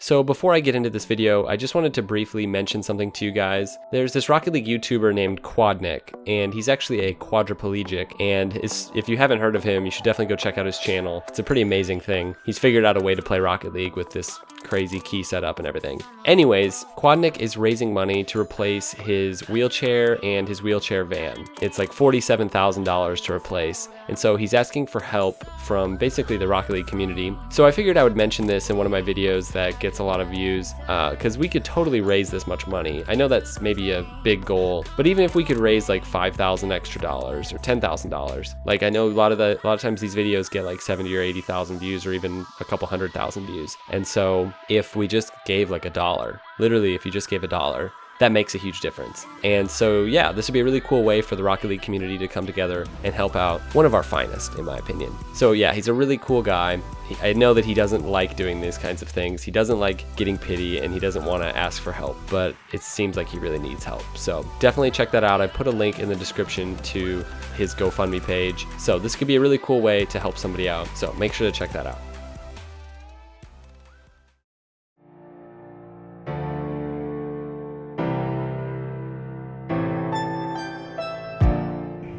So before I get into this video, I just wanted to briefly mention something to you guys. There's this Rocket League YouTuber named QUADNICK, and he's actually a quadriplegic, and if you haven't heard of him, you should definitely go check out his channel. It's a pretty amazing thing. He's figured out a way to play Rocket League with this crazy key setup and everything. Anyways, QUADNICK is raising money to replace his wheelchair and his wheelchair van. It's like $47,000 to replace, and so he's asking for help from basically the Rocket League community. So I figured I would mention this in one of my videos that gets a lot of views, because we could totally raise this much money. I know that's maybe a big goal, but even if we could raise like $5,000 extra dollars or $10,000, like I know a lot of times these videos get like 70 or 80,000 views or even a couple 100,000 views. And so if we just gave like $1, literally if you just gave $1, that makes a huge difference. And so yeah, this would be a really cool way for the Rocket League community to come together and help out one of our finest, in my opinion. So yeah, he's a really cool guy. I know that he doesn't like doing these kinds of things. He doesn't like getting pity, and he doesn't want to ask for help, but it seems like he really needs help. So definitely check that out. I put a link in the description to his GoFundMe page. So this could be a really cool way to help somebody out. So make sure to check that out.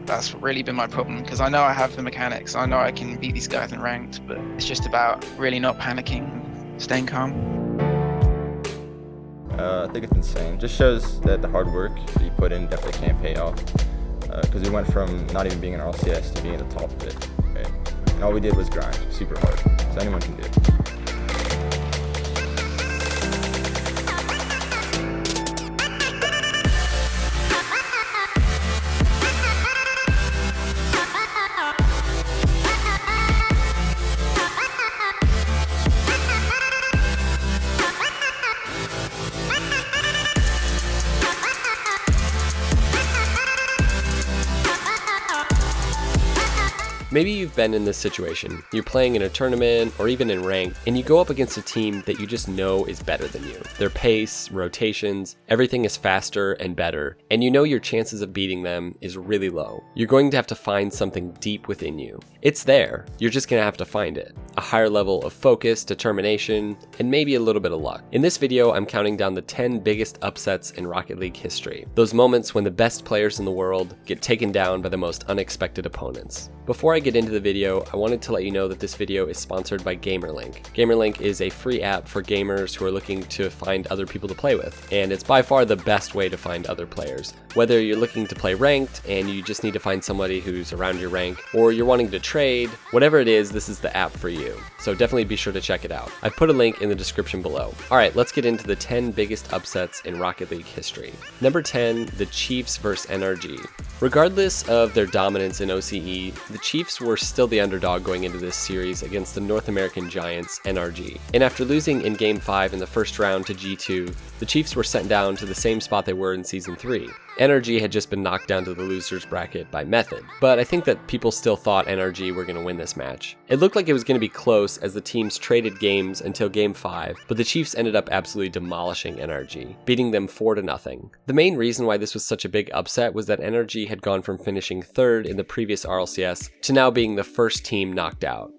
That's really been my problem, because I know I have the mechanics, I know I can beat these guys in ranked, but it's just about really not panicking and staying calm. I think it's insane. Just shows that the hard work that you put in definitely can pay off, because we went from not even being in RLCS to being at the top of it, right? And all we did was grind super hard, so anyone can do it. Maybe you've been in this situation. You're playing in a tournament or even in ranked, and you go up against a team that you just know is better than you. Their pace, rotations, everything is faster and better, and you know your chances of beating them is really low. You're going to have to find something deep within you. It's there, you're just gonna have to find it. A higher level of focus, determination, and maybe a little bit of luck. In this video, I'm counting down the 10 biggest upsets in Rocket League history. Those moments when the best players in the world get taken down by the most unexpected opponents. Before I get into the video, I wanted to let you know that this video is sponsored by GamerLink. GamerLink is a free app for gamers who are looking to find other people to play with, and it's by far the best way to find other players. Whether you're looking to play ranked and you just need to find somebody who's around your rank, or you're wanting to trade, whatever it is, this is the app for you. So definitely be sure to check it out. I've put a link in the description below. Alright, let's get into the 10 biggest upsets in Rocket League history. Number 10, the Chiefs vs NRG. Regardless of their dominance in OCE, the Chiefs were still the underdog going into this series against the North American giants, NRG. And after losing in Game 5 in the first round to G2, the Chiefs were sent down to the same spot they were in Season 3. NRG had just been knocked down to the losers bracket by Method, but I think that people still thought NRG were going to win this match. It looked like it was going to be close as the teams traded games until Game 5, but the Chiefs ended up absolutely demolishing NRG, beating them 4-0. The main reason why this was such a big upset was that NRG had gone from finishing 3rd in the previous RLCS to now being the first team knocked out.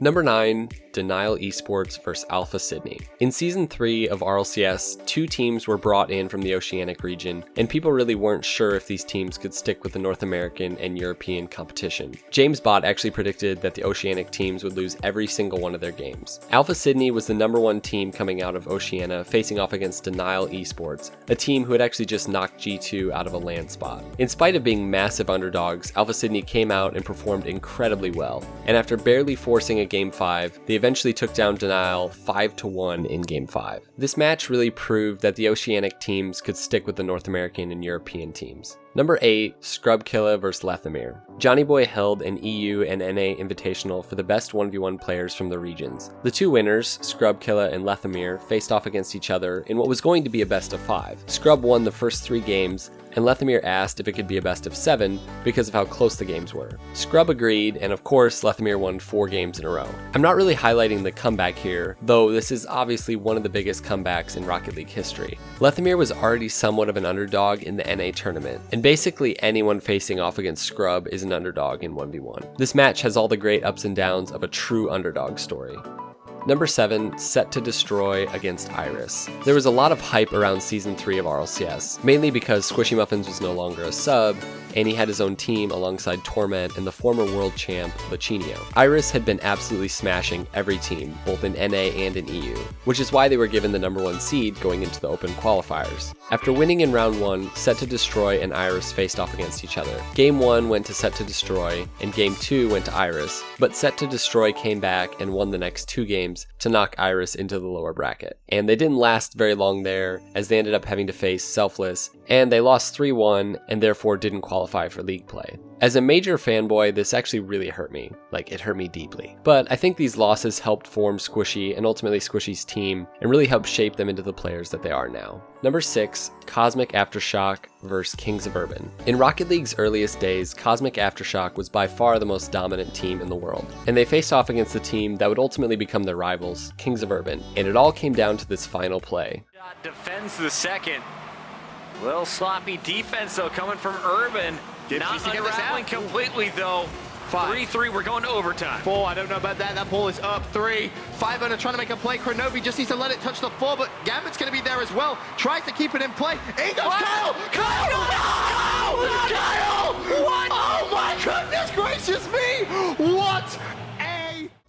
Number 9, Denial Esports vs Alpha Sydney. In Season 3 of RLCS, 2 teams were brought in from the Oceanic region, and people really weren't sure if these teams could stick with the North American and European competition. James Bott actually predicted that the Oceanic teams would lose every single one of their games. Alpha Sydney was the number 1 team coming out of Oceania, facing off against Denial Esports, a team who had actually just knocked G2 out of a LAN spot. In spite of being massive underdogs, Alpha Sydney came out and performed incredibly well, and after barely forcing a Game 5, they eventually took down Denial 5-1 in Game 5. This match really proved that the Oceanic teams could stick with the North American and European teams. Number 8, Scrub Killa vs Lethamyr. Johnny Boy held an EU and NA invitational for the best 1v1 players from the regions. The 2 winners, Scrub Killa and Lethamyr, faced off against each other in what was going to be a best of 5. Scrub won the first 3 games, and Lethamyr asked if it could be a best of 7 because of how close the games were. Scrub agreed, and of course Lethamyr won 4 games in a row. I'm not really highlighting the comeback here, though this is obviously one of the biggest comebacks in Rocket League history. Lethamyr was already somewhat of an underdog in the NA tournament, and basically anyone facing off against Scrub is an underdog in 1v1. This match has all the great ups and downs of a true underdog story. Number 7, SetToDestroy against Iris. There was a lot of hype around Season 3 of RLCS, mainly because Squishy Muffins was no longer a sub, and he had his own team alongside Torment and the former world champ, Lachinio. Iris had been absolutely smashing every team, both in NA and in EU, which is why they were given the number 1 seed going into the open qualifiers. After winning in round 1, SetToDestroy and Iris faced off against each other. Game 1 went to SetToDestroy, and Game 2 went to Iris, but SetToDestroy came back and won the next 2 games to knock Iris into the lower bracket. And they didn't last very long there, as they ended up having to face Selfless, and they lost 3-1 and therefore didn't qualify for league play. As a major fanboy, this actually really hurt me. Like, it hurt me deeply. But I think these losses helped form Squishy and ultimately Squishy's team and really helped shape them into the players that they are now. Number 6, Cosmic Aftershock vs Kings of Urban. In Rocket League's earliest days, Cosmic Aftershock was by far the most dominant team in the world, and they faced off against the team that would ultimately become their rivals, Kings of Urban, and it all came down to this final play. Defends the second. Little sloppy defense though coming from Urban. Not unraveling completely though. 3-3, we're going to overtime. 4, I don't know about that. That ball is up. 3, 5 under trying to make a play. Kronovi just needs to let it touch the floor, but Gambit's going to be there as well. Tries to keep it in play. He goes, Kyle! Kyle! No! Kyle! What? Oh my goodness gracious me! What?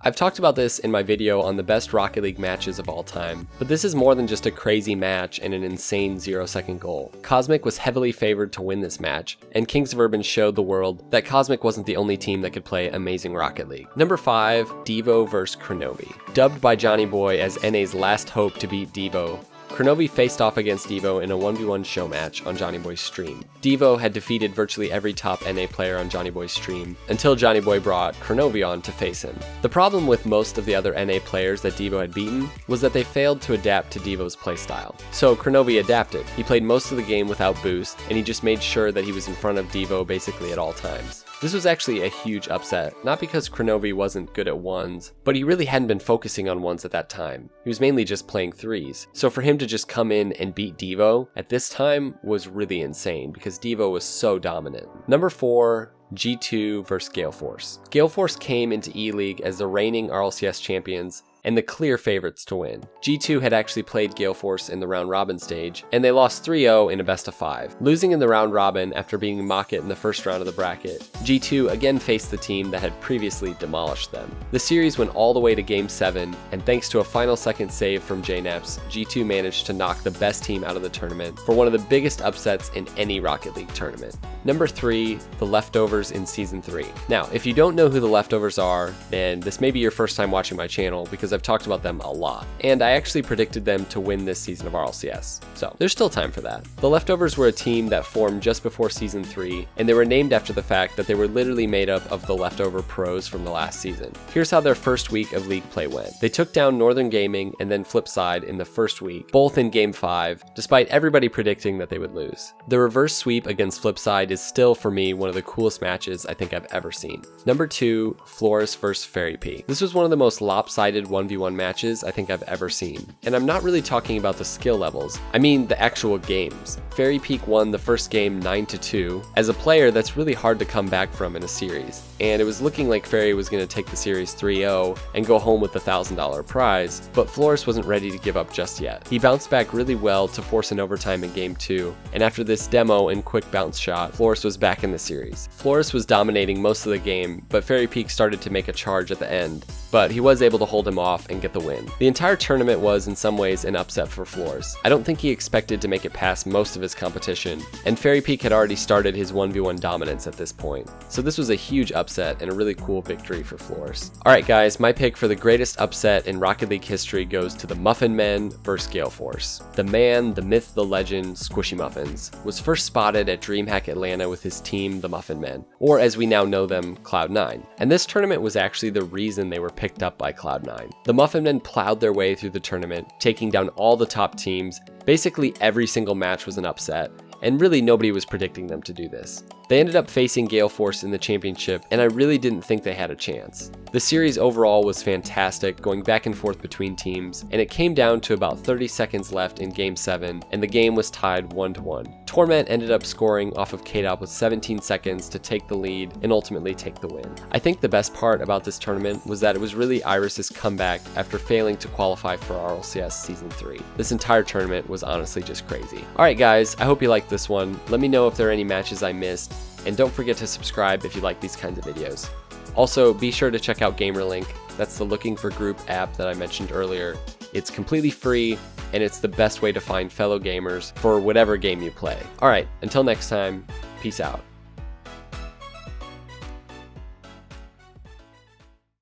I've talked about this in my video on the best Rocket League matches of all time, but this is more than just a crazy match and an insane 0-second goal. Cosmic was heavily favored to win this match, and Kings of Urban showed the world that Cosmic wasn't the only team that could play amazing Rocket League. Number 5, Devo vs Kronovi. Dubbed by Johnny Boy as NA's last hope to beat Devo, Kronovi faced off against Devo in a 1v1 show match on Johnny Boy's stream. Devo had defeated virtually every top NA player on Johnny Boy's stream until Johnny Boy brought Kronovi on to face him. The problem with most of the other NA players that Devo had beaten was that they failed to adapt to Devo's playstyle. So Kronovi adapted. He played most of the game without boost, and he just made sure that he was in front of Devo basically at all times. This was actually a huge upset, not because Kronovi wasn't good at ones, but he really hadn't been focusing on ones at that time. He was mainly just playing threes. So for him to just come in and beat Devo at this time was really insane because Devo was so dominant. Number 4, G2 vs Gale Force. Gale Force came into E-League as the reigning RLCS champions and the clear favorites to win. G2 had actually played Gale Force in the round robin stage, and they lost 3-0 in a best of 5. Losing in the round robin after beating Mocket in the first round of the bracket, G2 again faced the team that had previously demolished them. The series went all the way to Game 7, and thanks to a final second save from JNeps, G2 managed to knock the best team out of the tournament for one of the biggest upsets in any Rocket League tournament. Number 3, the Leftovers in Season 3. Now, if you don't know who the Leftovers are, then this may be your first time watching my channel because I've talked about them a lot, and I actually predicted them to win this season of RLCS, so there's still time for that. The Leftovers were a team that formed just before Season 3, and they were named after the fact that they were literally made up of the leftover pros from the last season. Here's how their first week of league play went. They took down Northern Gaming and then Flipside in the first week, both in Game 5, despite everybody predicting that they would lose. The reverse sweep against Flipside is still, for me, one of the coolest matches I think I've ever seen. Number 2, Flores vs FLuuMP. This was one of the most lopsided 1v1 matches I think I've ever seen. And I'm not really talking about the skill levels, I mean the actual games. FLuuMP won the first game 9-2. As a player, that's really hard to come back from in a series, and it was looking like Fairy was going to take the series 3-0 and go home with the $1,000 prize, but Flores wasn't ready to give up just yet. He bounced back really well to force an overtime in Game 2, and after this demo and quick bounce shot, Flores was back in the series. Flores was dominating most of the game, but FLuuMP started to make a charge at the end, but he was able to hold him off and get the win. The entire tournament was, in some ways, an upset for Flores. I don't think he expected to make it past most of his competition, and FLuuMP had already started his 1v1 dominance at this point. So this was a huge upset and a really cool victory for Flores. Alright guys, my pick for the greatest upset in Rocket League history goes to the Muffin Men vs Gale Force. The man, the myth, the legend, Squishy Muffins, was first spotted at DreamHack Atlanta with his team, the Muffin Men, or as we now know them, Cloud9. And this tournament was actually the reason they were picked up by Cloud9. The Muffin Men plowed their way through the tournament, taking down all the top teams. Basically every single match was an upset, and really nobody was predicting them to do this. They ended up facing Gale Force in the championship, and I really didn't think they had a chance. The series overall was fantastic, going back and forth between teams, and it came down to about 30 seconds left in Game 7, and the game was tied 1-1. Torment ended up scoring off of KDOP with 17 seconds to take the lead and ultimately take the win. I think the best part about this tournament was that it was really Iris's comeback after failing to qualify for RLCS Season 3. This entire tournament was honestly just crazy. Alright guys, I hope you liked this one. Let me know if there are any matches I missed, and don't forget to subscribe if you like these kinds of videos. Also, be sure to check out GamerLink. That's the Looking for Group app that I mentioned earlier. It's completely free, and it's the best way to find fellow gamers for whatever game you play. Alright, until next time, peace out.